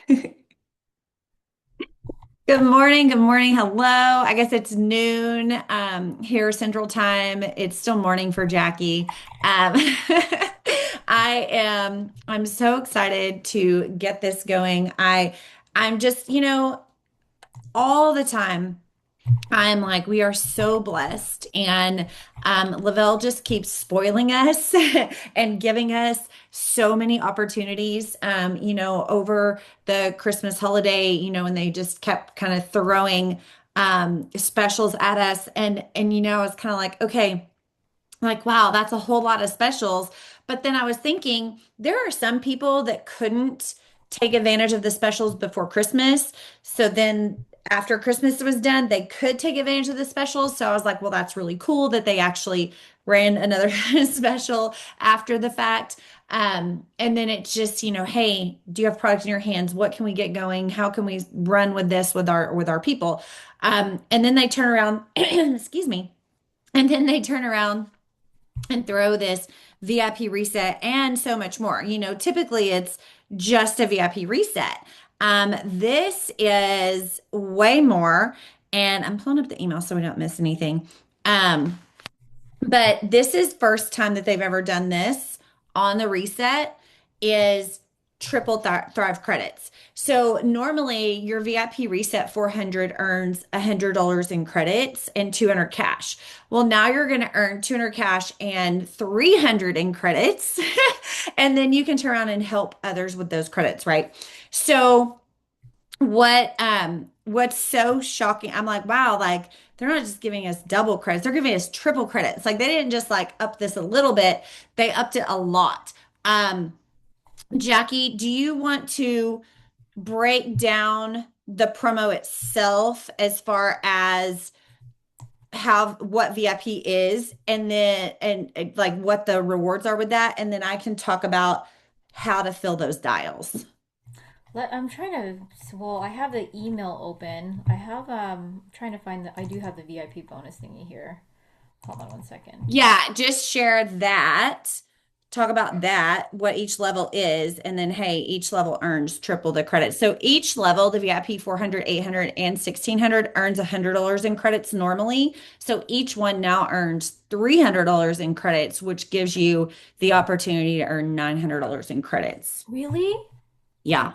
Good morning. Good morning. Hello. I guess it's noon here Central Time. It's still morning for Jackie. I'm so excited to get this going. I'm just, all the time. I'm like, we are so blessed. And Lavelle just keeps spoiling us and giving us so many opportunities, over the Christmas holiday, and they just kept kind of throwing specials at us. And I was kind of like, okay, like, wow, that's a whole lot of specials. But then I was thinking, there are some people that couldn't take advantage of the specials before Christmas. So then after Christmas was done, they could take advantage of the specials. So I was like, well, that's really cool that they actually ran another special after the fact. And then it's just, hey, do you have product in your hands? What can we get going? How can we run with this with our people? And then they turn around, excuse me, and then they turn around and throw this VIP reset and so much more. Typically it's just a VIP reset. This is way more, and I'm pulling up the email so we don't miss anything. Um, but this is first time that they've ever done this on the reset is triple Thrive credits. So normally your VIP reset 400 earns $100 in credits and 200 cash. Well, now you're going to earn 200 cash and 300 in credits. And then you can turn around and help others with those credits, right? So what's so shocking, I'm like, wow, like they're not just giving us double credits, they're giving us triple credits. Like they didn't just like up this a little bit, they upped it a lot. um Jackie, do you want to break down the promo itself as far as how what VIP is, and then and like what the rewards are with that, and then I can talk about how to fill those dials. I'm trying to. Well, I have the email open. I have trying to find the. I do have the VIP bonus thingy here. Hold on one second. Yeah, just share that. Talk about that, what each level is, and then hey, each level earns triple the credits. So each level, the VIP 400, 800, and 1600 earns $100 in credits normally. So each one now earns $300 in credits, which gives you the opportunity to earn $900 in credits. Really? Yeah.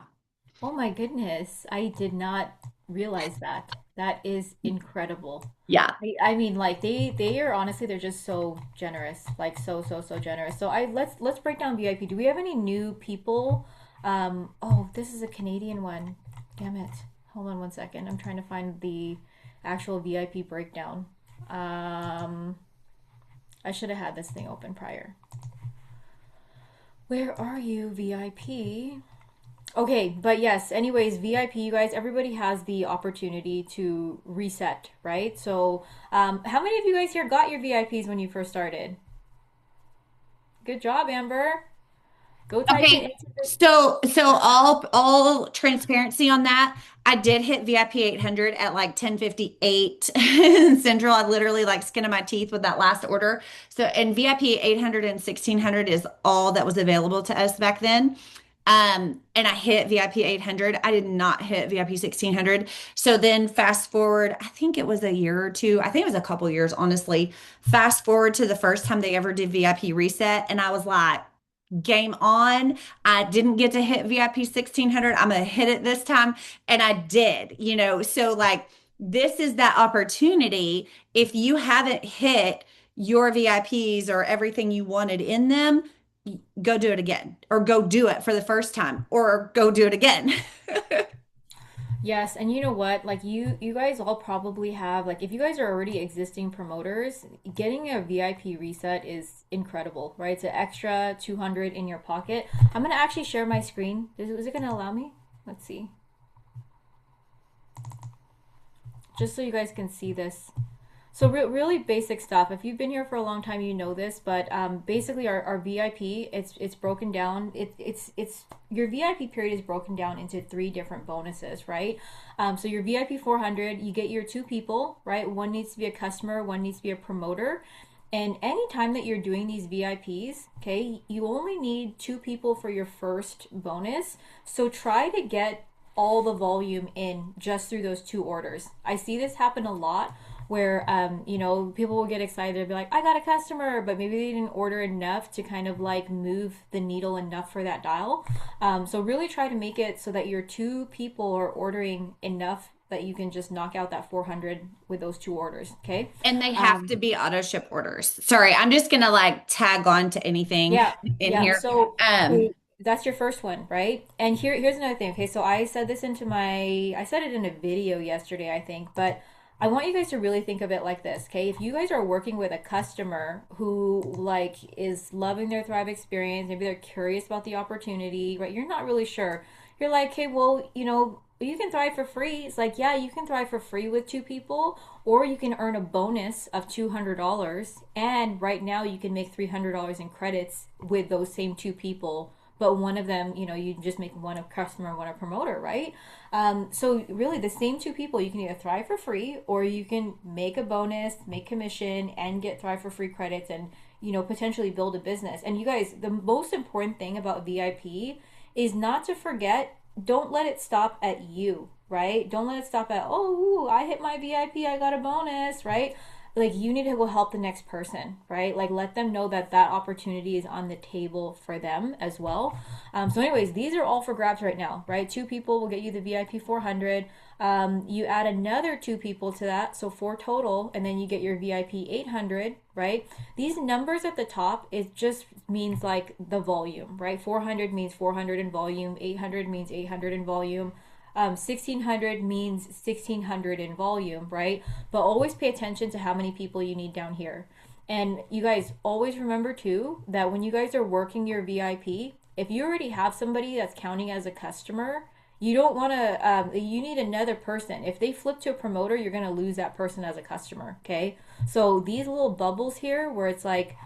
Oh my goodness! I did not realize that. That is incredible. Yeah. I mean, like they are honestly they're just so generous, like so generous. So I let's break down VIP. Do we have any new people? Oh, this is a Canadian one. Damn it. Hold on one second. I'm trying to find the actual VIP breakdown. Um, I should have had this thing open prior. Where are you, VIP? Okay, but yes, anyways, VIP, you guys, everybody has the opportunity to reset, right? So, how many of you guys here got your VIPs when you first started? Good job, Amber. Go type it Okay, into the. so all transparency on that. I did hit VIP 800 at like 10:58 Central. I literally like skin of my teeth with that last order. So and VIP 800 and 1600 is all that was available to us back then. And I hit VIP 800. I did not hit VIP 1600. So then fast forward, I think it was a year or two. I think it was a couple years, honestly. Fast forward to the first time they ever did VIP reset, and I was like, game on. I didn't get to hit VIP 1600. I'm going to hit it this time. And I did. So like this is that opportunity. If you haven't hit your VIPs or everything you wanted in them, go do it again or go do it for the first time or go do it again. Yes, and you know what? Like you guys all probably have like if you guys are already existing promoters, getting a VIP reset is incredible, right? It's an extra 200 in your pocket. I'm gonna actually share my screen. Is it gonna allow me? Let's see. Just so you guys can see this. So really basic stuff. If you've been here for a long time, you know this. But basically, our VIP it's broken down. It's your VIP period is broken down into three different bonuses, right? So your VIP 400, you get your two people, right? One needs to be a customer, one needs to be a promoter. And anytime that you're doing these VIPs, okay, you only need two people for your first bonus. So try to get all the volume in just through those two orders. I see this happen a lot where people will get excited and be like, I got a customer, but maybe they didn't order enough to kind of like move the needle enough for that dial. So really try to make it so that your two people are ordering enough that you can just knock out that 400 with those two orders. Okay. And they have to be auto ship orders. Sorry, I'm just gonna like tag on to anything Yeah, in yeah. here. So Um, okay, that's your first one, right? And here's another thing. Okay, so I said it in a video yesterday, I think, but I want you guys to really think of it like this, okay? If you guys are working with a customer who like is loving their Thrive experience, maybe they're curious about the opportunity, right? You're not really sure. You're like, hey, well, you can thrive for free. It's like, yeah, you can thrive for free with two people, or you can earn a bonus of $200. And right now, you can make $300 in credits with those same two people. But one of them, you just make one a customer and one a promoter, right? So really, the same two people, you can either thrive for free, or you can make a bonus, make commission, and get thrive for free credits, and potentially build a business. And you guys, the most important thing about VIP is not to forget, don't let it stop at you, right? Don't let it stop at, oh, I hit my VIP, I got a bonus, right? Like you need to go help the next person, right? Like let them know that that opportunity is on the table for them as well. So anyways, these are all for grabs right now, right? Two people will get you the VIP 400. You add another two people to that, so four total, and then you get your VIP 800, right? These numbers at the top, it just means like the volume, right? 400 means 400 in volume, 800 means 800 in volume. 1600 means 1600 in volume, right? But always pay attention to how many people you need down here. And you guys always remember too that when you guys are working your VIP, if you already have somebody that's counting as a customer, you don't want to, you need another person. If they flip to a promoter, you're going to lose that person as a customer, okay? So these little bubbles here where it's like,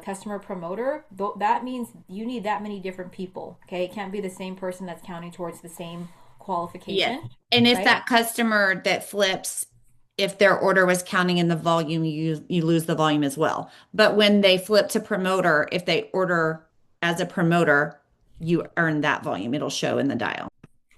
customer promoter, that means you need that many different people, okay? It can't be the same person that's counting towards the same yes. qualification, And if right? that customer that flips, if their order was counting in the volume, you lose the volume as well. But when they flip to promoter, if they order as a promoter, you earn that volume. It'll show in the dial.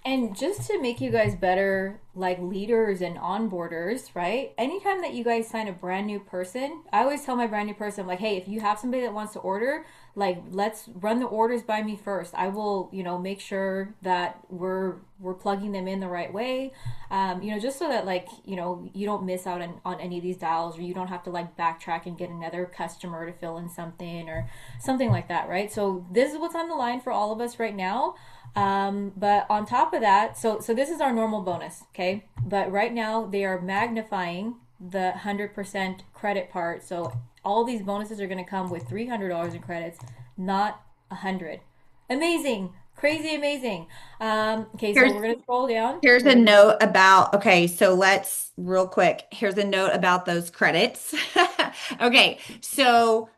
And just to make you guys better, like leaders and onboarders, right? Anytime that you guys sign a brand new person, I always tell my brand new person, I'm like, hey, if you have somebody that wants to order, like let's run the orders by me first. I will, make sure that we're plugging them in the right way, just so that like you don't miss out on any of these dials, or you don't have to like backtrack and get another customer to fill in something or something like that, right? So this is what's on the line for all of us right now. But on top of that, so this is our normal bonus, okay? But right now they are magnifying the 100% credit part. So all these bonuses are going to come with $300 in credits, not 100. Amazing, crazy amazing. Okay, so Here's we're going to scroll down. here's a note about, okay, so let's real quick. Here's a note about those credits. Okay, so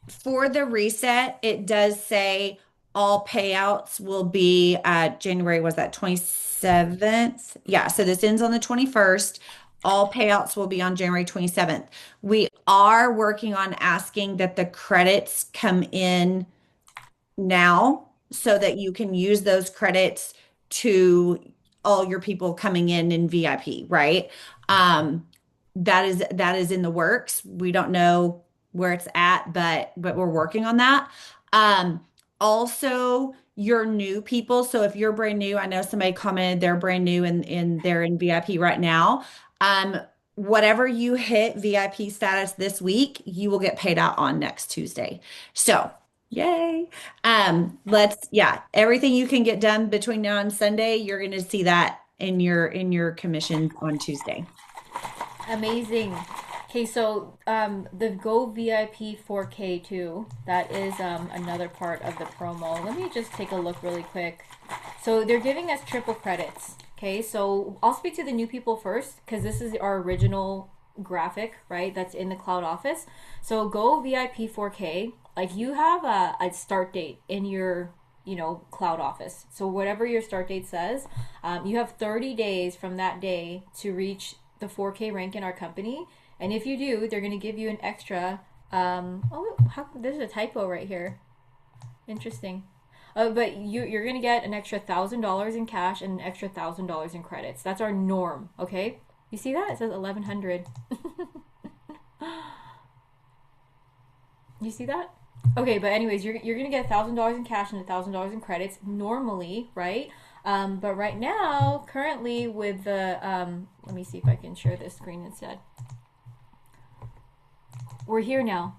for the reset, it does say all payouts will be January, was that 27th? Yeah, so this ends on the 21st. All payouts will be on January 27th. We are working on asking that the credits come in now so that you can use those credits to all your people coming in VIP, right? Um, that is in the works. We don't know where it's at, but we're working on that. Um, Also your new people. So if you're brand new, I know somebody commented they're brand new and they're in VIP right now. Um, Whatever you hit VIP status this week, you will get paid out on next Tuesday. So yay. Yeah, everything you can get done between now and Sunday, you're going to see that in your commission on Tuesday. Amazing. Okay, so the Go VIP 4K too, that is another part of the promo. Let me just take a look really quick. So they're giving us triple credits. Okay, so I'll speak to the new people first because this is our original graphic, right? That's in the cloud office. So Go VIP 4K, like you have a start date in your cloud office. So whatever your start date says, you have 30 days from that day to reach the 4K rank in our company. And if you do, they're going to give you an extra. There's a typo right here. Interesting. But you're gonna get an extra $1,000 in cash and an extra $1,000 in credits. That's our norm. Okay, you see that? It says 1,100. You see that? Okay, but anyways, you're gonna get $1,000 in cash and $1,000 in credits normally, right? But right now, currently with the let me see if I can share this screen instead. We're here now.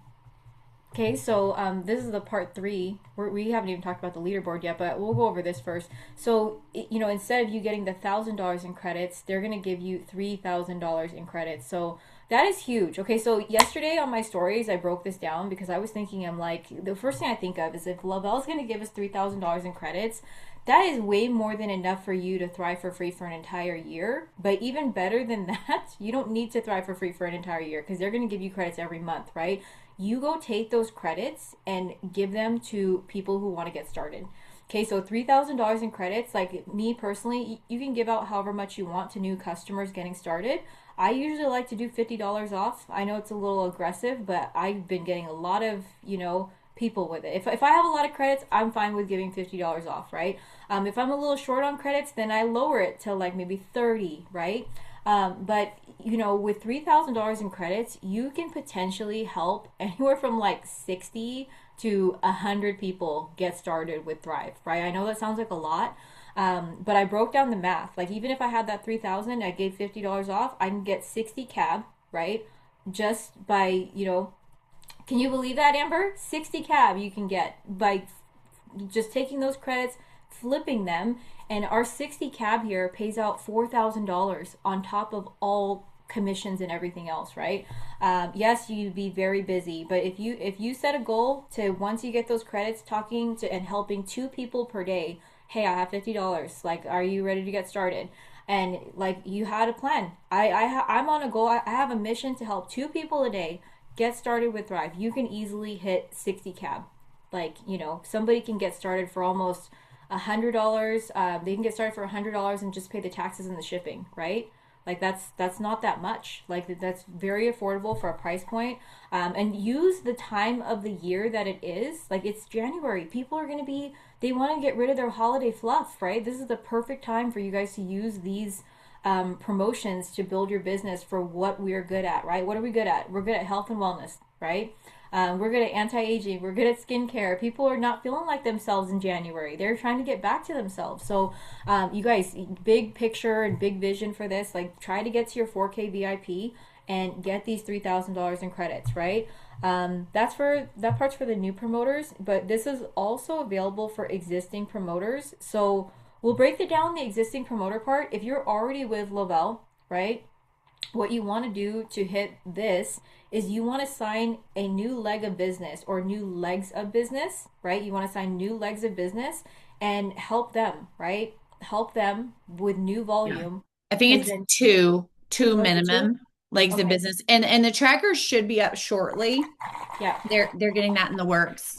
Okay, so this is the part three. We haven't even talked about the leaderboard yet, but we'll go over this first. So, instead of you getting the $1,000 in credits, they're going to give you $3,000 in credits. So that is huge. Okay, so yesterday on my stories, I broke this down because I was thinking, I'm like, the first thing I think of is if Lavelle's going to give us $3,000 in credits, that is way more than enough for you to thrive for free for an entire year. But even better than that, you don't need to thrive for free for an entire year because they're going to give you credits every month, right? You go take those credits and give them to people who want to get started. Okay, so $3,000 in credits, like me personally, you can give out however much you want to new customers getting started. I usually like to do $50 off. I know it's a little aggressive, but I've been getting a lot of, people with it. If I have a lot of credits, I'm fine with giving $50 off, right? If I'm a little short on credits, then I lower it to like maybe 30, right? But with $3,000 in credits, you can potentially help anywhere from like 60 to 100 people get started with Thrive, right? I know that sounds like a lot, but I broke down the math. Like even if I had that 3,000, I gave $50 off, I can get 60 cab, right? Just by, can you believe that, Amber? 60 cab you can get by just taking those credits, flipping them, and our 60 cab here pays out $4,000 on top of all commissions and everything else, right? Yes, you'd be very busy, but if you set a goal to once you get those credits, talking to and helping two people per day, hey, I have $50. Like, are you ready to get started? And like you had a plan. I'm on a goal. I have a mission to help two people a day get started with Thrive. You can easily hit 60 cab. Like, somebody can get started for almost $100. They can get started for $100 and just pay the taxes and the shipping, right? Like that's not that much. Like that's very affordable for a price point. And use the time of the year that it is. Like it's January. People are gonna be. They want to get rid of their holiday fluff, right? This is the perfect time for you guys to use these promotions to build your business for what we're good at, right? What are we good at? We're good at health and wellness, right? We're good at anti-aging. We're good at skincare. People are not feeling like themselves in January. They're trying to get back to themselves. So, you guys, big picture and big vision for this. Like, try to get to your 4K VIP and get these $3,000 in credits, right? That part's for the new promoters, but this is also available for existing promoters. So we'll break it down the existing promoter part. If you're already with Lavelle, right? What you want to do to hit this is you want to sign a new leg of business or new legs of business, right? You want to sign new legs of business and help them, right? Help them with new Yeah. volume. I think And it's then, two oh, is it two? minimum legs of Okay. business. And the trackers should be up shortly. Yeah. They're getting that in the works.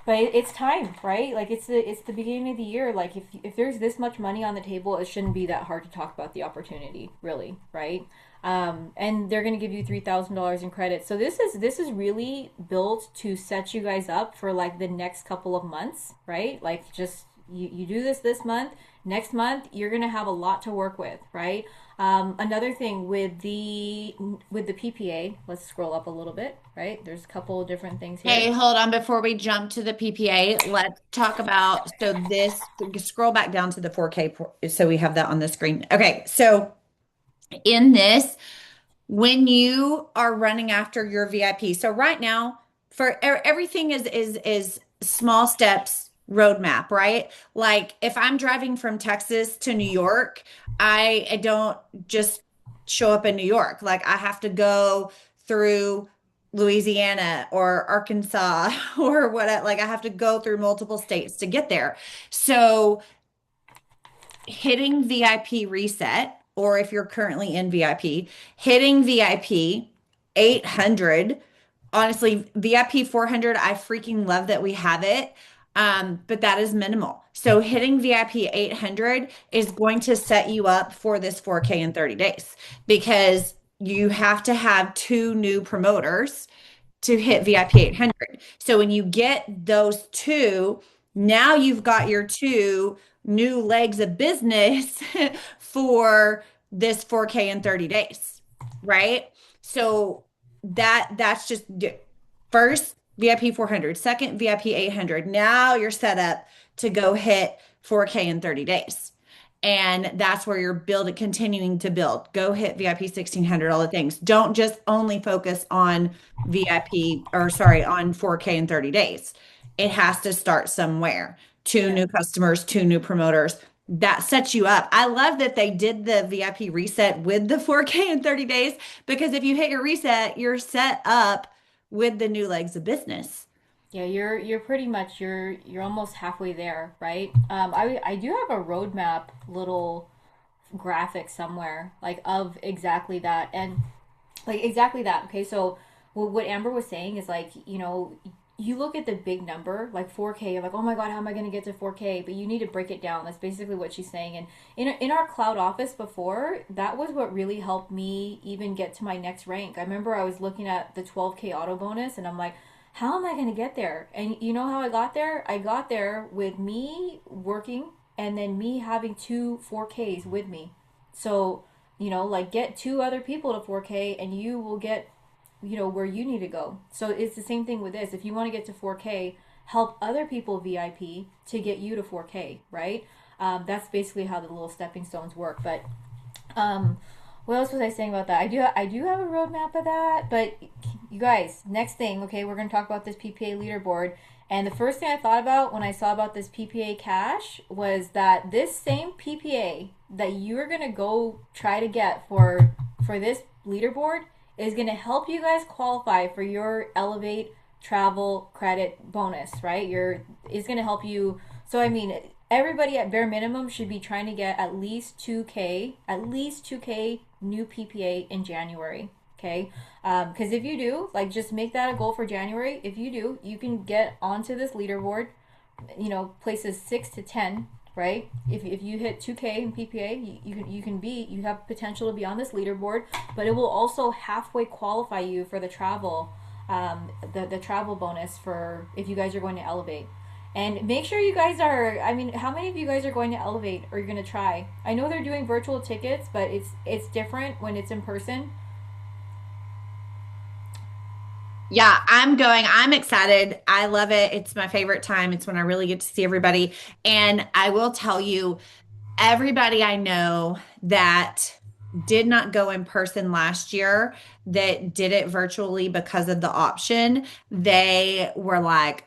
But it's time, right? Like it's the beginning of the year. Like if there's this much money on the table, it shouldn't be that hard to talk about the opportunity, really, right? And they're going to give you $3,000 in credit. So this is really built to set you guys up for like the next couple of months, right? Like just you do this month, next month you're going to have a lot to work with, right? Another thing with the PPA, let's scroll up a little bit, right? There's a couple of different things here. Hey, hold on before we jump to the PPA. Let's talk about scroll back down to the 4K so we have that on the screen. Okay, so in this, when you are running after your VIP, so right now for everything is small steps roadmap, right? Like if I'm driving from Texas to New York, I don't just show up in New York. Like I have to go through Louisiana or Arkansas or what, like I have to go through multiple states to get there. So hitting VIP reset, or if you're currently in VIP, hitting VIP 800. Honestly, VIP 400, I freaking love that we have it. But that is minimal. So hitting VIP 800 is going to set you up for this 4K in 30 days because you have to have two new promoters to hit VIP 800. So when you get those two, Now you've got your two new legs of business for this 4K in 30 days, right? So that's just first VIP 400, second VIP 800. Now you're set up to go hit 4K in 30 days. And that's where you're building, continuing to build. Go hit VIP 1600, all the things. Don't just only focus on VIP or sorry, on 4K in 30 days. It has to start somewhere. Two Yeah. new customers, two new promoters. That sets you up. I love that they did the VIP reset with the 4K in 30 days because if you hit your reset, you're set up with the new legs of business. Yeah, you're pretty much you're almost halfway there, right? I do have a roadmap little graphic somewhere like of exactly that and like exactly that. Okay, so what Amber was saying is like, you look at the big number like 4K, you're like, oh my god, how am I going to get to 4K? But you need to break it down. That's basically what she's saying. And in our cloud office before, that was what really helped me even get to my next rank. I remember I was looking at the 12K auto bonus and I'm like, how am I going to get there? And you know how I got there? I got there with me working and then me having two 4Ks with me. So, like get two other people to 4K and you will get, where you need to go. So it's the same thing with this. If you want to get to 4K, help other people VIP to get you to 4K, right? That's basically how the little stepping stones work. But um, what else was I saying about that? I do have a roadmap of that, but you guys, next thing, okay, we're gonna talk about this PPA leaderboard. And the first thing I thought about when I saw about this PPA cash was that this same PPA that you're gonna go try to get for this leaderboard is gonna help you guys qualify for your Elevate travel credit bonus, right? Is gonna help you. So I mean, everybody at bare minimum should be trying to get at least 2K new PPA in January. Okay, because if you do, like, just make that a goal for January. If you do, you can get onto this leaderboard. Places 6 to 10. Right? If you hit 2K in PPA, you have potential to be on this leaderboard, but it will also halfway qualify you for the travel, the travel bonus for if you guys are going to Elevate. And make sure you guys are. I mean, how many of you guys are going to Elevate or you're going to try? I know they're doing virtual tickets, but it's different when it's in person. Yeah, I'm going. I'm excited. I love it. It's my favorite time. It's when I really get to see everybody. And I will tell you, everybody I know that did not go in person last year, that did it virtually because of the option, they were like,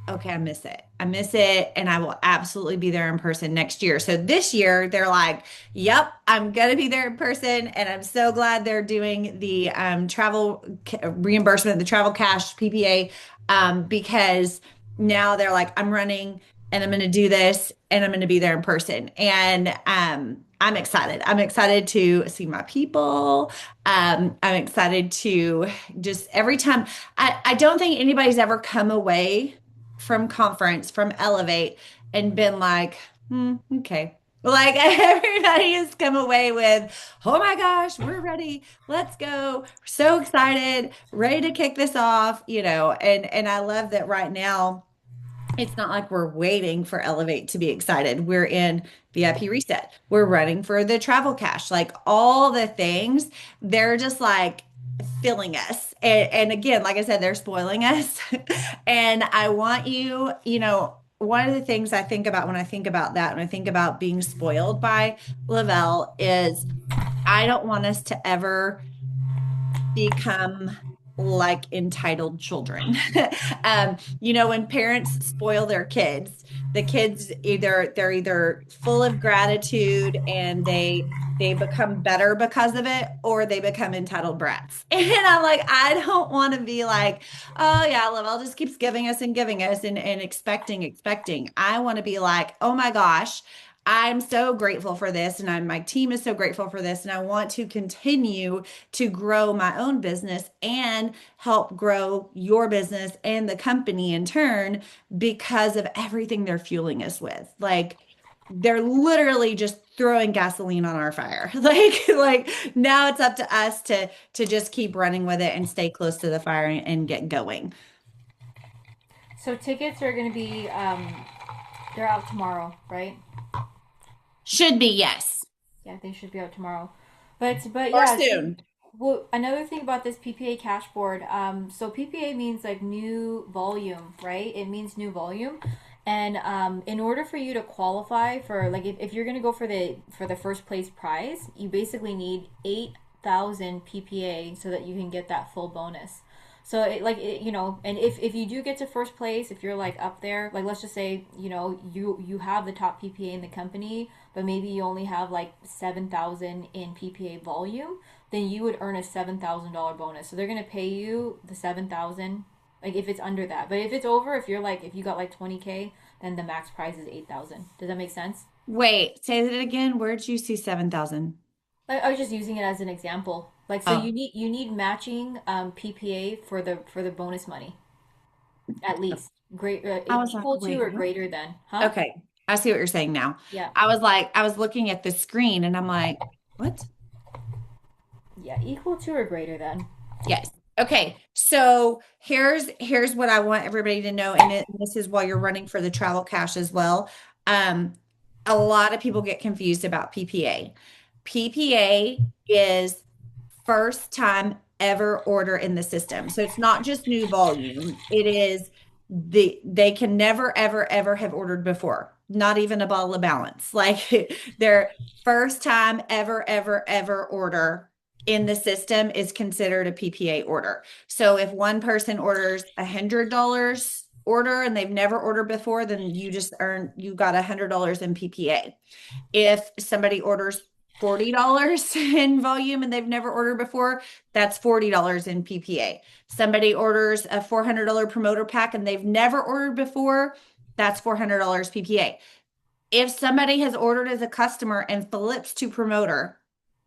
okay, I miss it. I miss it. And I will absolutely be there in person next year. So this year, they're like, yep, I'm going to be there in person. And I'm so glad they're doing the travel reimbursement, the travel cash PPA, because now they're like, I'm running and I'm going to do this and I'm going to be there in person. And I'm excited. I'm excited to see my people. I'm excited to just every time. I don't think anybody's ever come away from conference, from Elevate, and been like, okay. Like everybody has come away with, oh my gosh, we're ready. Let's go. We're so excited, ready to kick this off, and I love that right now it's not like we're waiting for Elevate to be excited. We're in VIP reset. We're running for the travel cash. Like all the things, they're just like filling us. And again, like I said, they're spoiling us. And I want you, one of the things I think about when I think about that, when I think about being spoiled by Lavelle, is I don't want us to ever become like entitled children. When parents spoil their kids, the kids they're either full of gratitude and they become better because of it, or they become entitled brats. And I'm like, I don't want to be like, oh yeah, Lavelle just keeps giving us and expecting. I want to be like, oh my gosh, I'm so grateful for this, and my team is so grateful for this, and I want to continue to grow my own business and help grow your business and the company in turn because of everything they're fueling us with. Like they're literally just throwing gasoline on our fire. Like now it's up to us to just keep running with it and stay close to the fire and get going. So tickets are going to be they're out tomorrow, right? Should be, yes. Yeah, they should be out tomorrow. But Or yeah, so soon. well, another thing about this PPA cash board, so PPA means like new volume, right? It means new volume. And in order for you to qualify for like if you're gonna go for the first place prize, you basically need 8,000 PPA so that you can get that full bonus. So you know, and if you do get to first place, if you're like up there, like let's just say, you know, you have the top PPA in the company, but maybe you only have like 7,000 in PPA volume, then you would earn a $7,000 bonus. So they're gonna pay you the 7,000, like if it's under that. But if it's over, if you got like 20K, then the max prize is 8,000. Does that make sense? Wait, say that again. Where'd you see 7,000? I was just using it as an example. Like so Oh, you need matching PPA for the bonus money at least I was like, equal to wait, or what? greater than, huh? Okay. I see what you're saying now. Yeah, I was looking at the screen and I'm like, what? yeah, equal to or greater than. Yes. Okay. So here's what I want everybody to know, and this is while you're running for the travel cash as well. Um, a lot of people get confused about PPA. PPA is first time ever order in the system. So it's not just new volume. It is they can never ever ever have ordered before. Not even a bottle of balance. Like their first time ever ever ever order in the system is considered a PPA order. So if one person orders $100 order and they've never ordered before, then you got $100 in PPA. If somebody orders $40 in volume and they've never ordered before, that's $40 in PPA. Somebody orders a $400 promoter pack and they've never ordered before, that's $400 PPA. If somebody has ordered as a customer and flips to promoter,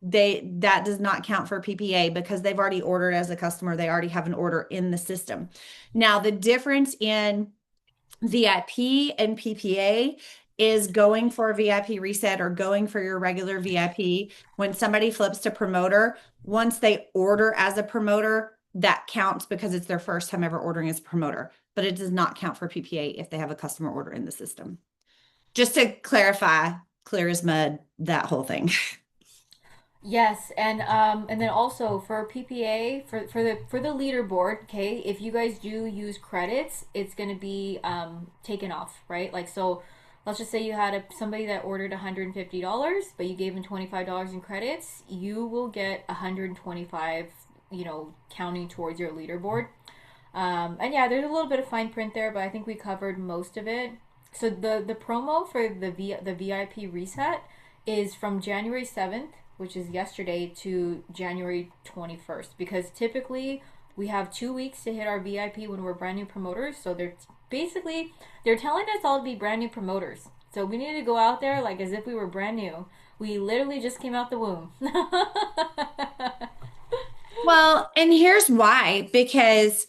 that does not count for PPA because they've already ordered as a customer. They already have an order in the system. Now, the difference in VIP and PPA is going for a VIP reset or going for your regular VIP. When somebody flips to promoter, once they order as a promoter, that counts because it's their first time ever ordering as a promoter, but it does not count for PPA if they have a customer order in the system. Just to clarify, clear as mud, that whole thing. Yes, and then also for PPA for the leaderboard, okay, if you guys do use credits, it's gonna be taken off, right? Like so, let's just say you had somebody that ordered $150, but you gave them $25 in credits, you will get 125, you know, counting towards your leaderboard. And yeah, there's a little bit of fine print there, but I think we covered most of it. So the promo for the VIP reset is from January 7th, which is yesterday, to January 21st, because typically we have 2 weeks to hit our VIP when we're brand new promoters. So they're telling us all to be brand new promoters. So we need to go out there like as if we were brand new. We literally just came out the womb. Well, and here's why, because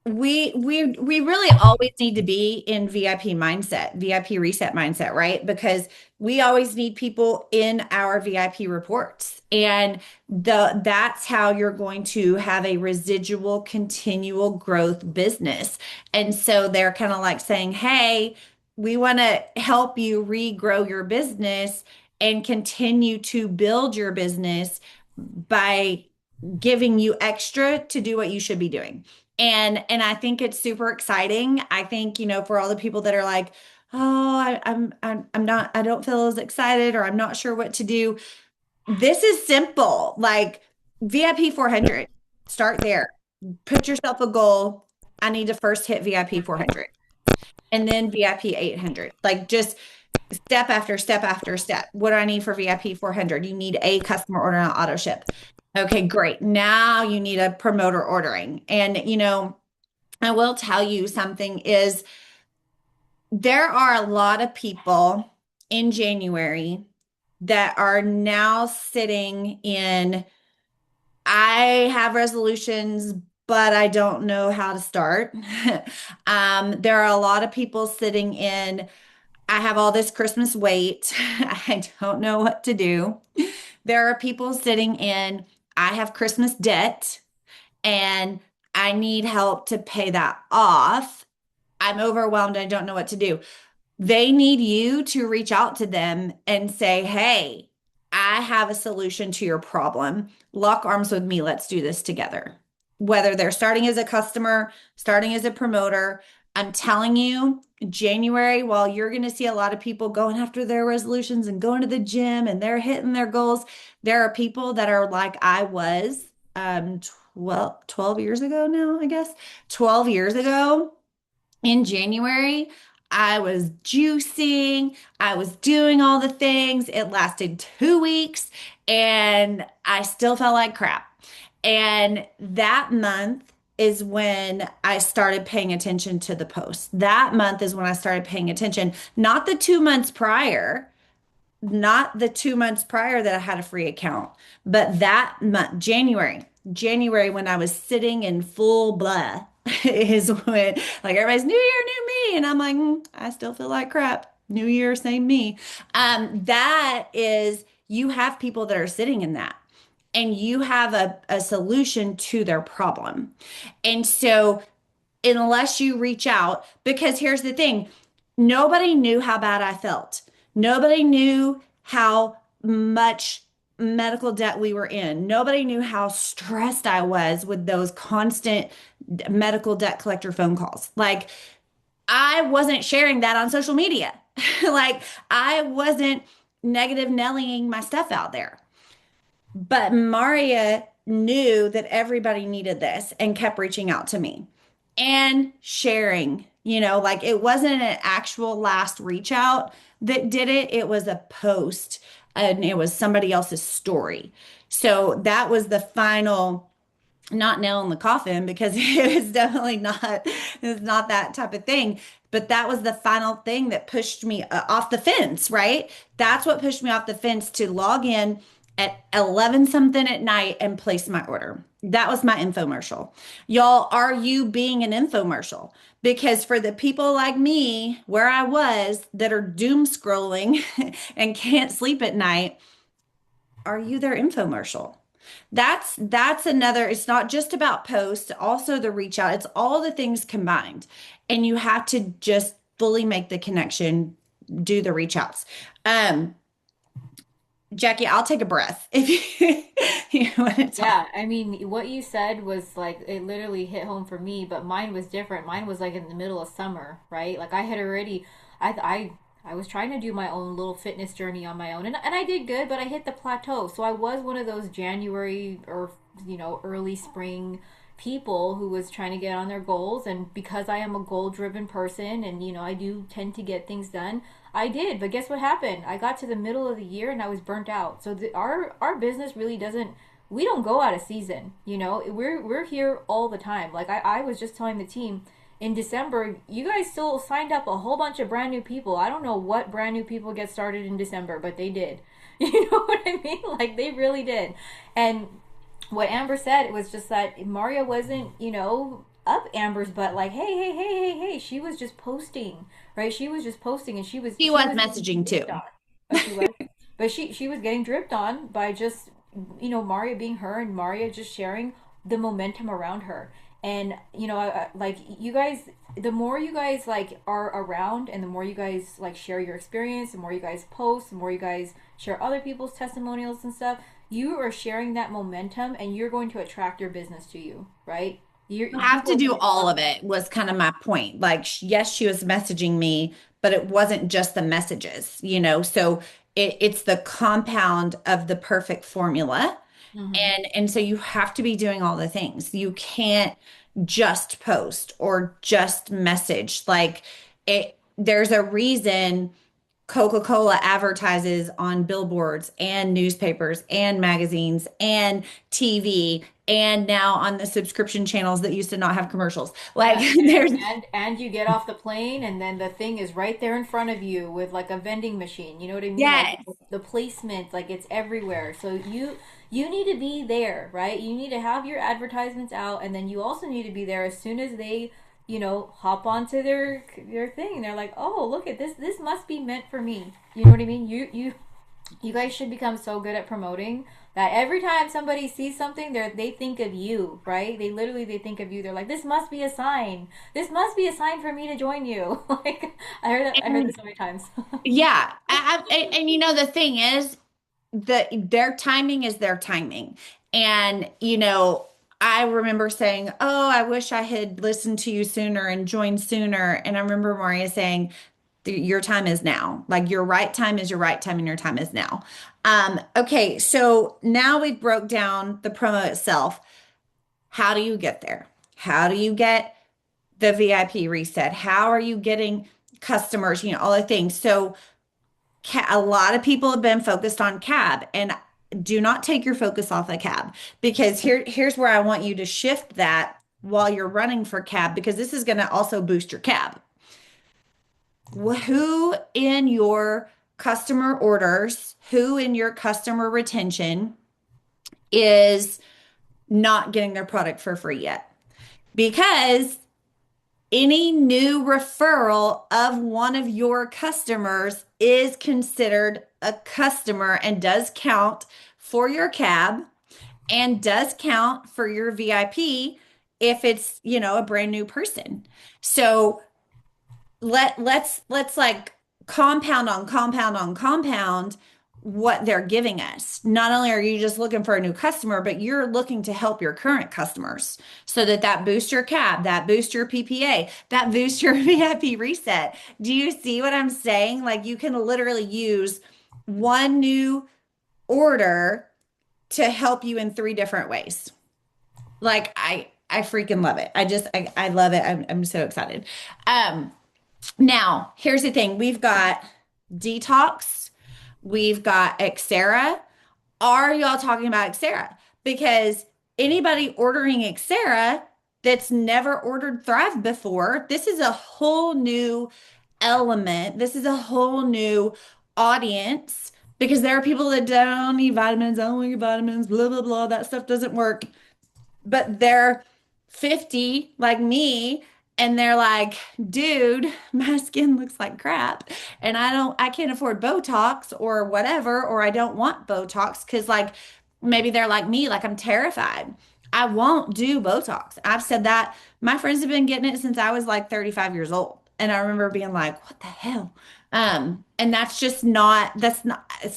we really always need to be in VIP mindset, VIP reset mindset, right? Because we always need people in our VIP reports. And that's how you're going to have a residual continual growth business. And so they're kind of like saying, "Hey, we want to help you regrow your business and continue to build your business by giving you extra to do what you should be doing." And I think it's super exciting. I think, for all the people that are like, "Oh, I'm not, I don't feel as excited, or I'm not sure what to do." This is simple. Like VIP 400, start there. Put yourself a goal. I need to first hit VIP 400 and then VIP 800. Like just step after step after step. What do I need for VIP 400? You need a customer order on auto ship. Okay, great. Now you need a promoter ordering. And, I will tell you something is there are a lot of people in January that are now sitting in, I have resolutions, but I don't know how to start. There are a lot of people sitting in, I have all this Christmas weight. I don't know what to do. There are people sitting in, I have Christmas debt and I need help to pay that off. I'm overwhelmed. I don't know what to do. They need you to reach out to them and say, hey, I have a solution to your problem. Lock arms with me. Let's do this together. Whether they're starting as a customer, starting as a promoter, I'm telling you, January, while you're going to see a lot of people going after their resolutions and going to the gym and they're hitting their goals, there are people that are like I was 12 years ago now, I guess. 12 years ago in January, I was juicing, I was doing all the things. It lasted 2 weeks and I still felt like crap. And that month is when I started paying attention to the posts. That month is when I started paying attention, not the 2 months prior, not the 2 months prior that I had a free account, but that month, January, when I was sitting in full blah, is when like everybody's new year, new me. And I'm like, I still feel like crap. New year, same me. That is, you have people that are sitting in that and you have a solution to their problem. And so unless you reach out, because here's the thing, nobody knew how bad I felt. Nobody knew how much medical debt we were in. Nobody knew how stressed I was with those constant medical debt collector phone calls. Like, I wasn't sharing that on social media. Like, I wasn't negative Nellying my stuff out there. But Maria knew that everybody needed this and kept reaching out to me and sharing. Like it wasn't an actual last reach out that did it, it was a post and it was somebody else's story. So that was the final, not nail in the coffin because it was definitely not, it's not that type of thing. But that was the final thing that pushed me off the fence, right? That's what pushed me off the fence to log in at 11 something at night and place my order. That was my infomercial. Y'all, are you being an infomercial? Because for the people like me, where I was, that are doom scrolling and can't sleep at night, are you their infomercial? That's another, it's not just about posts, also the reach out. It's all the things combined. And you have to just fully make the connection, do the reach outs. Jackie, I'll take a breath if you want to talk. Yeah, I mean, what you said was like it literally hit home for me, but mine was different. Mine was like in the middle of summer, right? Like I had already, I was trying to do my own little fitness journey on my own, and I did good, but I hit the plateau. So I was one of those January or early spring people who was trying to get on their goals, and because I am a goal-driven person, and I do tend to get things done. I did, but guess what happened? I got to the middle of the year and I was burnt out. So our business really doesn't. We don't go out of season. We're here all the time. Like I was just telling the team in December, you guys still signed up a whole bunch of brand new people. I don't know what brand new people get started in December, but they did. You know what I mean? Like they really did. And what Amber said was just that Maria wasn't, up Amber's butt like, hey, hey, hey, hey, hey. She was just posting, right? She was just posting, and He she was was getting messaging too. dripped on. Oh, she was, but she was getting dripped on by just Maria being her and Maria just sharing the momentum around her. And like you guys, the more you guys like are around, and the more you guys like share your experience, the more you guys post, the more you guys share other people's testimonials and stuff, you are sharing that momentum, and you're going to attract your business to you, right? You have People to are do going to all want. of it was kind of my point. Like, yes, she was messaging me, but it wasn't just the messages. So it's the compound of the perfect formula. Mm-hmm. And so you have to be doing all the things. You can't just post or just message. Like there's a reason Coca-Cola advertises on billboards and newspapers and magazines and TV and now on the subscription channels that used to not have commercials. Like Yeah, there's and you get off the plane, and then the thing is right there in front of you with like a vending machine. You know what I mean? Like yes. the placement, like it's everywhere. So you need to be there, right? You need to have your advertisements out, and then you also need to be there as soon as they, hop onto their thing. They're like, "Oh, look at this. This must be meant for me." You know what I mean? You guys should become so good at promoting that every time somebody sees something, they think of you, right? They think of you. They're like, this must be a sign. This must be a sign for me to join you. Like I heard this so many times. Yeah, and you know the thing is their timing is their timing. And I remember saying, "Oh, I wish I had listened to you sooner and joined sooner." And I remember Maria saying, Your time is now. Like your right time is your right time, and your time is now." Okay, so now we've broke down the promo itself. How do you get there? How do you get the VIP reset? How are you getting customers? All the things. So a lot of people have been focused on cab, and do not take your focus off of cab, because here's where I want you to shift that while you're running for cab, because this is going to also boost your cab. Who in your customer orders, who in your customer retention is not getting their product for free yet? Because any new referral of one of your customers is considered a customer and does count for your cab and does count for your VIP if it's, a brand new person. So let's like compound on compound on compound what they're giving us. Not only are you just looking for a new customer, but you're looking to help your current customers so that boosts your cab, that boosts your PPA, that boosts your VIP reset. Do you see what I'm saying? Like you can literally use one new order to help you in three different ways. Like I freaking love it. I love it. I'm so excited. Um Now, here's the thing. We've got Detox, we've got Xera. Are y'all talking about Xera? Because anybody ordering Xera that's never ordered Thrive before, this is a whole new element. This is a whole new audience, because there are people that don't need vitamins, I don't need vitamins, blah, blah, blah. That stuff doesn't work, but they're 50 like me, and they're like, "Dude, my skin looks like crap, and I can't afford Botox or whatever, or I don't want Botox," because like maybe they're like me, like I'm terrified. I won't do Botox. I've said that. My friends have been getting it since I was like 35 years old, and I remember being like, "What the hell?" And it's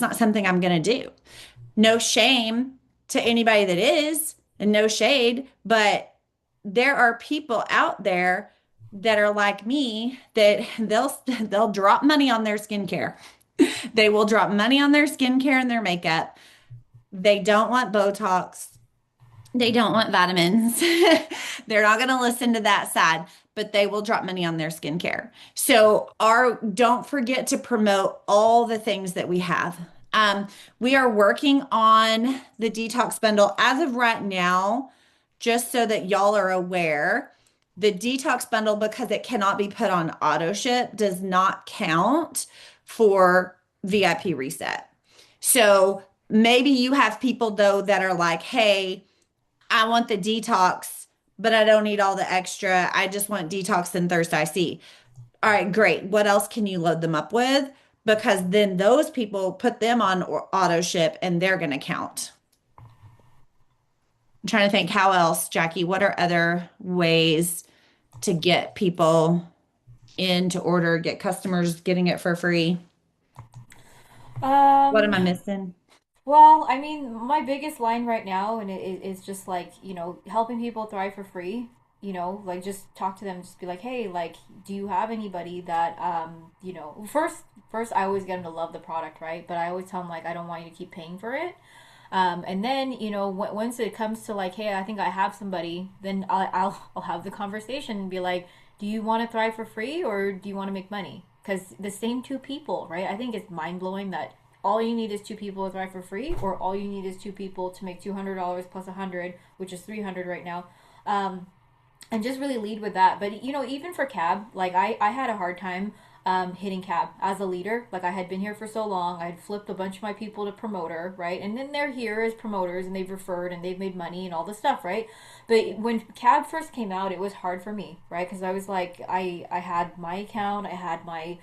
not something I'm gonna do. No shame to anybody that is, and no shade, but there are people out there that are like me that they'll drop money on their skincare. They will drop money on their skincare and their makeup. They don't want Botox. They don't want vitamins. They're not going to listen to that side, but they will drop money on their skincare. So don't forget to promote all the things that we have. We are working on the detox bundle as of right now, just so that y'all are aware. The detox bundle, because it cannot be put on auto ship, does not count for VIP reset. So maybe you have people though that are like, "Hey, I want the detox, but I don't need all the extra. I just want detox and thirst IC." All right, great. What else can you load them up with? Because then those people put them on auto ship and they're going to count. I'm trying to think how else, Jackie, what are other ways to get people in to order, get customers getting it for free? What am Um, I missing? well, I mean, my biggest line right now, and it is just like, helping people thrive for free. Like just talk to them, just be like, hey, like, do you have anybody that, first I always get them to love the product, right? But I always tell them like, I don't want you to keep paying for it. And then, once it comes to like, hey, I think I have somebody, then I'll have the conversation and be like, do you want to thrive for free or do you want to make money? Because the same two people, right? I think it's mind blowing that all you need is two people to thrive for free, or all you need is two people to make $200 plus 100, which is 300 right now. Um, and just really lead with that. But even for cab, like I had a hard time hitting cab as a leader. Like I had been here for so long, I had flipped a bunch of my people to promoter, right? And then they're here as promoters and they've referred and they've made money and all this stuff, right? But when cab first came out, it was hard for me, right? Because I was like, I had my account, I had my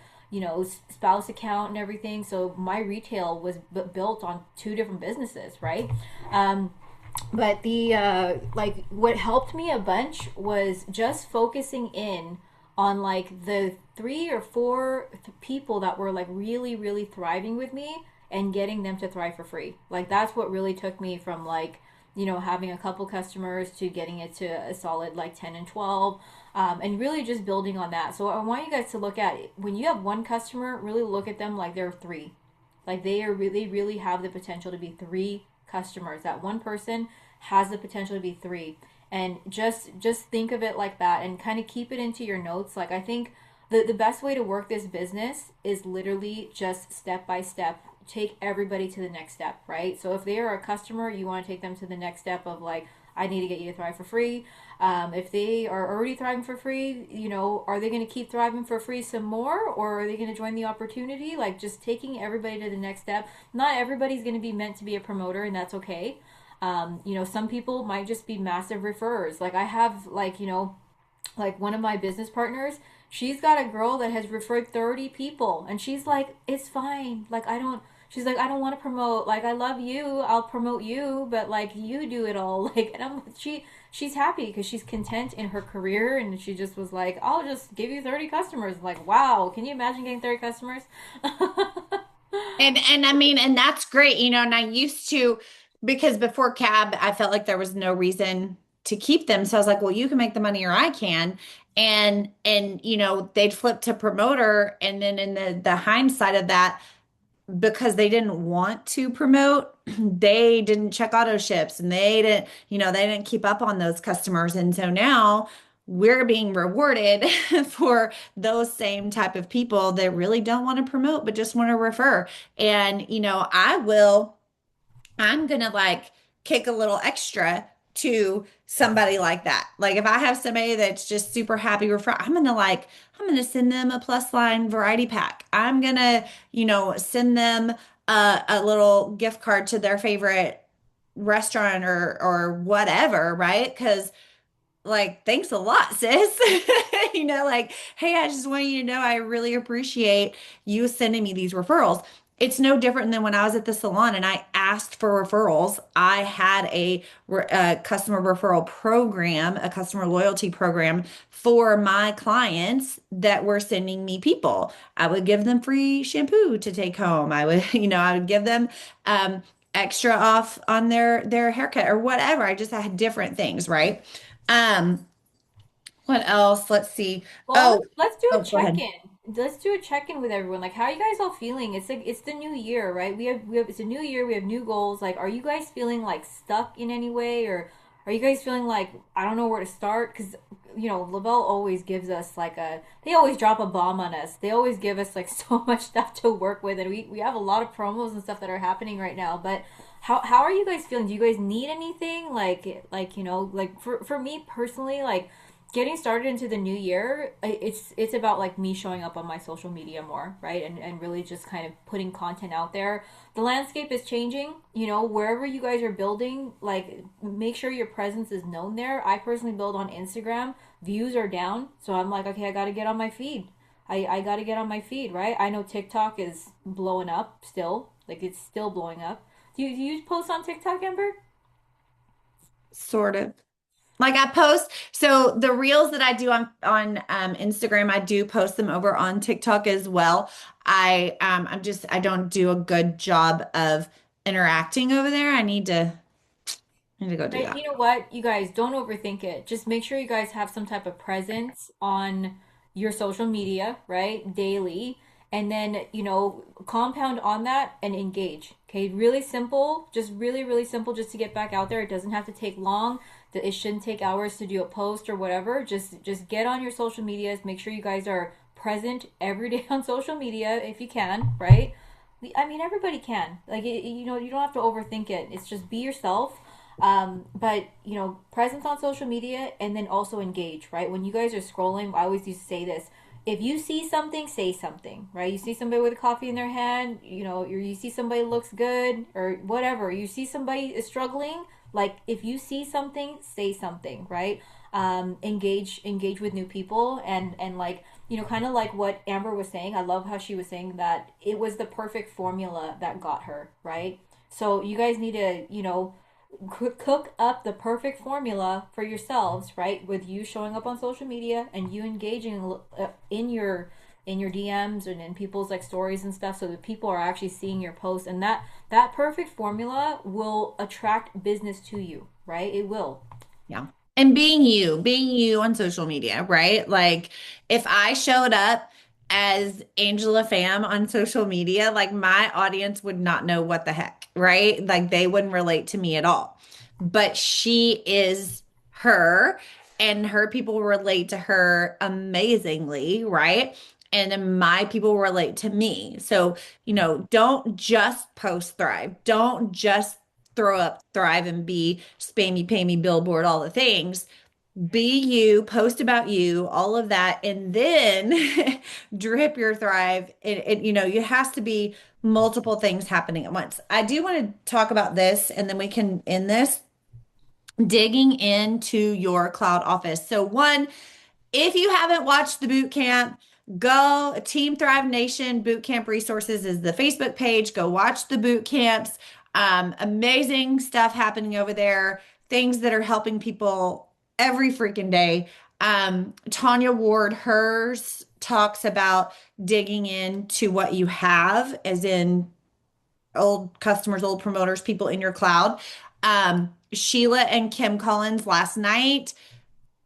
spouse account and everything. So my retail was built on two different businesses, right? Um, but the like what helped me a bunch was just focusing in on like the three or four people that were like really really thriving with me and getting them to thrive for free. Like that's what really took me from like having a couple customers to getting it to a solid like 10 and 12, and really just building on that. So I want you guys to look at it. When you have one customer, really look at them like they're three. Like they really have the potential to be three customers. That one person has the potential to be three. And just think of it like that and kind of keep it into your notes. Like I think the best way to work this business is literally just step by step. Take everybody to the next step, right? So if they are a customer, you want to take them to the next step of like, I need to get you to thrive for free. If they are already thriving for free, are they going to keep thriving for free some more, or are they going to join the opportunity? Like just taking everybody to the next step. Not everybody's going to be meant to be a promoter, and that's okay. Some people might just be massive referrers. Like I have like one of my business partners, she's got a girl that has referred 30 people, and she's like, it's fine. Like I don't She's like, I don't want to promote. Like, I love you. I'll promote you, but like, you do it all. Like, and she's happy because she's content in her career, and she just was like, I'll just give you 30 customers. Like, wow, can you imagine getting 30 customers? And I mean, and that's great, and I used to, because before cab, I felt like there was no reason to keep them. So I was like, well, you can make the money or I can. And they'd flip to promoter. And then in the hindsight of that, because they didn't want to promote, they didn't check auto ships and they didn't keep up on those customers. And so now we're being rewarded for those same type of people that really don't want to promote, but just want to refer. And, I'm gonna like kick a little extra to somebody like that. Like if I have somebody that's just super happy refer, I'm gonna send them a plus line variety pack. I'm gonna, send them a little gift card to their favorite restaurant or whatever, right? Because like, thanks a lot, sis. Like, hey, I just want you to know I really appreciate you sending me these referrals. It's no different than when I was at the salon and I asked for referrals. I had a customer referral program, a customer loyalty program for my clients that were sending me people. I would give them free shampoo to take home. I would, I would give them extra off on their haircut or whatever. I had different things, right? Um, what else? Let's see. Well, Oh, let's do a oh, go ahead. check-in. Let's do a check-in with everyone. Like, how are you guys all feeling? It's like it's the new year, right? We have it's a new year. We have new goals. Like, are you guys feeling like stuck in any way, or are you guys feeling like I don't know where to start? Because Lavelle always gives us like they always drop a bomb on us. They always give us like so much stuff to work with, and we have a lot of promos and stuff that are happening right now. But how are you guys feeling? Do you guys need anything? Like for me personally, like getting started into the new year, it's about like me showing up on my social media more, right? And really just kind of putting content out there. The landscape is changing, wherever you guys are building, like make sure your presence is known there. I personally build on Instagram. Views are down, so I'm like, okay, I got to get on my feed. I got to get on my feed, right? I know TikTok is blowing up still, like it's still blowing up. Do you post on TikTok, Amber? Sort of. Like I post, so the reels that I do on Instagram, I do post them over on TikTok as well. I don't do a good job of interacting over there. I need to go do But that. you know what, you guys, don't overthink it. Just make sure you guys have some type of presence on your social media, right? Daily. And then, compound on that and engage. Okay, really simple, just really, really simple just to get back out there. It doesn't have to take long. It shouldn't take hours to do a post or whatever. Just get on your social medias. Make sure you guys are present every day on social media if you can, right? I mean, everybody can. Like, you don't have to overthink it. It's just be yourself. But presence on social media and then also engage, right? When you guys are scrolling, I always used to say this. If you see something, say something, right? You see somebody with a coffee in their hand, you see somebody looks good or whatever. You see somebody is struggling, like if you see something, say something, right? engage with new people, and like, kind of like what Amber was saying. I love how she was saying that it was the perfect formula that got her, right? So you guys need to, cook up the perfect formula for yourselves, right? With you showing up on social media and you engaging in your DMs and in people's like stories and stuff, so that people are actually seeing your posts, and that perfect formula will attract business to you, right? It will. Yeah. And being you on social media, right? Like if I showed up as Angela Pham on social media, like my audience would not know what the heck, right? Like they wouldn't relate to me at all. But she is her, and her people relate to her amazingly, right? And my people relate to me. So, don't just post Thrive. Don't just throw up Thrive and be spammy, pammy, billboard, all the things. Be you, post about you, all of that, and then drip your Thrive. It has to be multiple things happening at once. I do want to talk about this, and then we can end this, digging into your cloud office. So, one, if you haven't watched the boot camp, go Team Thrive Nation Boot Camp Resources is the Facebook page. Go watch the boot camps. Amazing stuff happening over there. Things that are helping people every freaking day. Tanya Ward, hers talks about digging into what you have, as in old customers, old promoters, people in your cloud. Sheila and Kim Collins last night,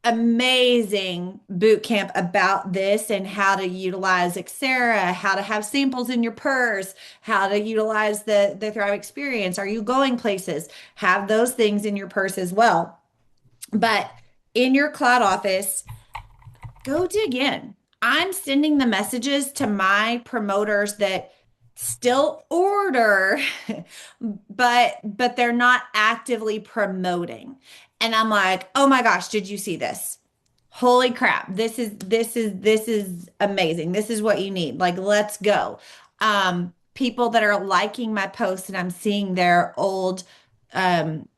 amazing boot camp about this and how to utilize Xera, how to have samples in your purse, how to utilize the Thrive experience. Are you going places? Have those things in your purse as well. But in your cloud office, go dig in. I'm sending the messages to my promoters that still order, but they're not actively promoting. And I'm like, "Oh my gosh, did you see this? Holy crap. This is amazing. This is what you need. Like, let's go." People that are liking my posts and I'm seeing their old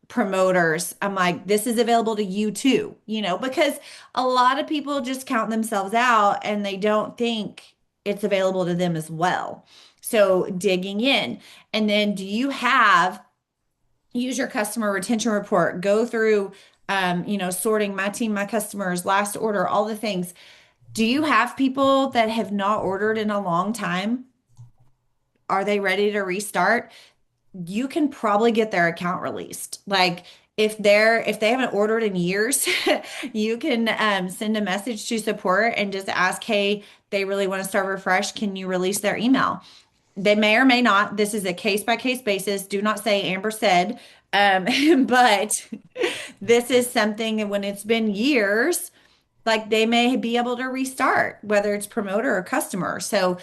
promoters, I'm like, this is available to you too, because a lot of people just count themselves out and they don't think it's available to them as well. So digging in. And then use your customer retention report, go through, sorting my team, my customers, last order, all the things. Do you have people that have not ordered in a long time? Are they ready to restart? You can probably get their account released. Like if they haven't ordered in years, you can send a message to support and just ask, hey, they really want to start refresh. Can you release their email? They may or may not. This is a case by case basis. Do not say Amber said. But this is something, and when it's been years, like they may be able to restart, whether it's promoter or customer. So,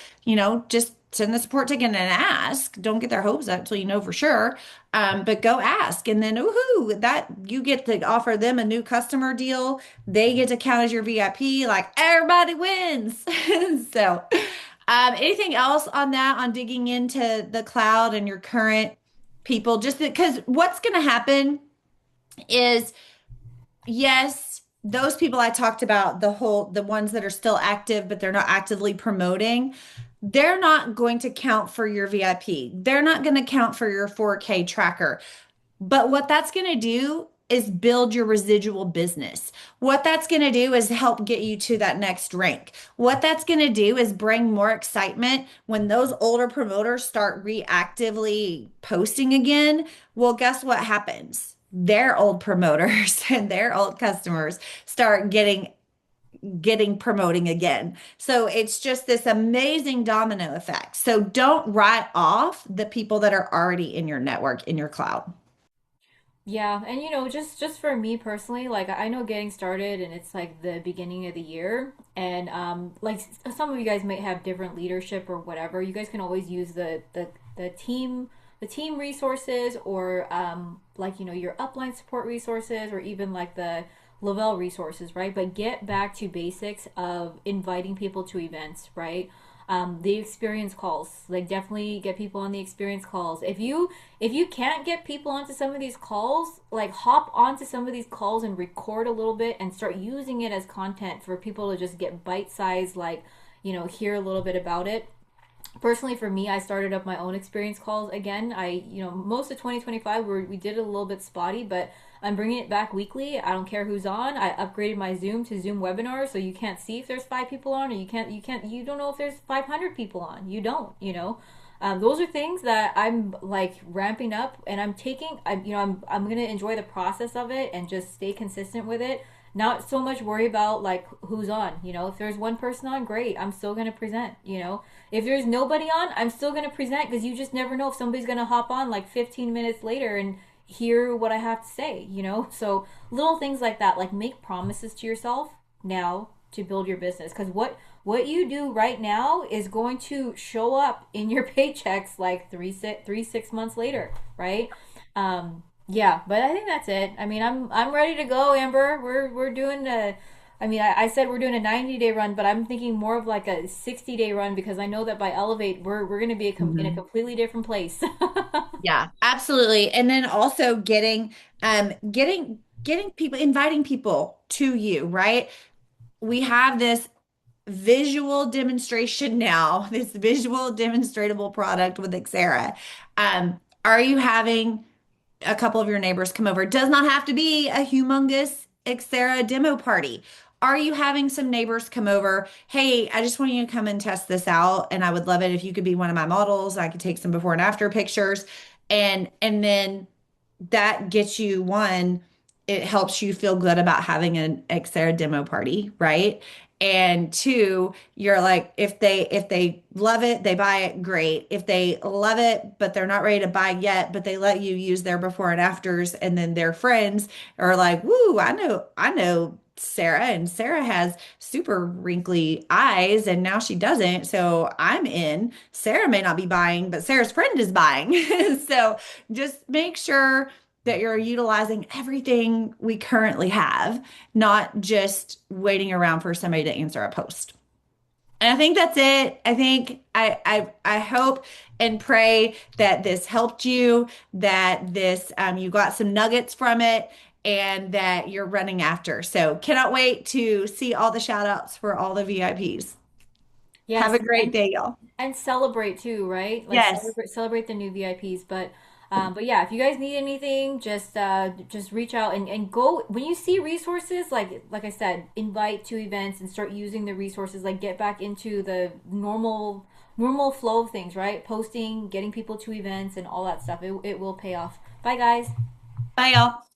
just send the support ticket and ask. Don't get their hopes up until you know for sure. But go ask. And then, woohoo, that you get to offer them a new customer deal. They get to count as your VIP. Like everybody wins. So, anything else on that, on digging into the cloud and your current people? Just because what's going to happen is, yes, those people I talked about, the ones that are still active, but they're not actively promoting, they're not going to count for your VIP. They're not going to count for your 4K tracker. But what that's going to do is build your residual business. What that's going to do is help get you to that next rank. What that's going to do is bring more excitement when those older promoters start reactively posting again. Well, guess what happens? Their old promoters and their old customers start getting promoting again. So it's just this amazing domino effect. So don't write off the people that are already in your network, in your cloud. Yeah, and just for me personally, like I know getting started and it's like the beginning of the year, and like some of you guys might have different leadership or whatever. You guys can always use the team resources, or like your upline support resources, or even like the Lavelle resources, right? But get back to basics of inviting people to events, right? The experience calls, like definitely get people on the experience calls. If you can't get people onto some of these calls, like hop onto some of these calls and record a little bit and start using it as content for people to just get bite sized, like, hear a little bit about it. Personally, for me, I started up my own experience calls again. Most of 2025 we did it a little bit spotty, but I'm bringing it back weekly. I don't care who's on. I upgraded my Zoom to Zoom webinar, so you can't see if there's 5 people on, or you don't know if there's 500 people on. You don't. Those are things that I'm like ramping up, and I'm gonna enjoy the process of it and just stay consistent with it. Not so much worry about like who's on. If there's one person on, great. I'm still gonna present. If there's nobody on, I'm still gonna present, because you just never know if somebody's gonna hop on like 15 minutes later and hear what I have to say. So little things like that, like make promises to yourself now to build your business, because what you do right now is going to show up in your paychecks like 6 months later, right? Yeah, but I think that's it. I mean, I'm ready to go, Amber. We're doing a I mean, I said we're doing a 90-day run, but I'm thinking more of like a 60-day run, because I know that by Elevate we're going to be in a Mhm. completely different place. Yeah, absolutely. And then also getting people, inviting people to you, right? We have this visual demonstration now, this visual demonstratable product with Xera. Are you having a couple of your neighbors come over? It does not have to be a humongous Xera demo party. Are you having some neighbors come over? Hey, I just want you to come and test this out, and I would love it if you could be one of my models. I could take some before and after pictures, and then that gets you one, it helps you feel good about having an Xera demo party, right? And two, you're like, if they love it, they buy it, great. If they love it, but they're not ready to buy yet, but they let you use their before and afters, and then their friends are like, woo, I know Sarah, and Sarah has super wrinkly eyes, and now she doesn't. So I'm in. Sarah may not be buying, but Sarah's friend is buying. So just make sure that you're utilizing everything we currently have, not just waiting around for somebody to answer a post. And I think that's it. I think I hope and pray that this helped you, that this you got some nuggets from it, and that you're running after. So cannot wait to see all the shout outs for all the VIPs. Have Yes, a great day, y'all. and celebrate too, right? Like Yes. celebrate the new VIPs. But yeah, if you guys need anything, just reach out and go when you see resources. Like I said, invite to events and start using the resources. Like get back into the normal flow of things, right? Posting, getting people to events, and all that stuff. It will pay off. Bye, guys. Bye, y'all.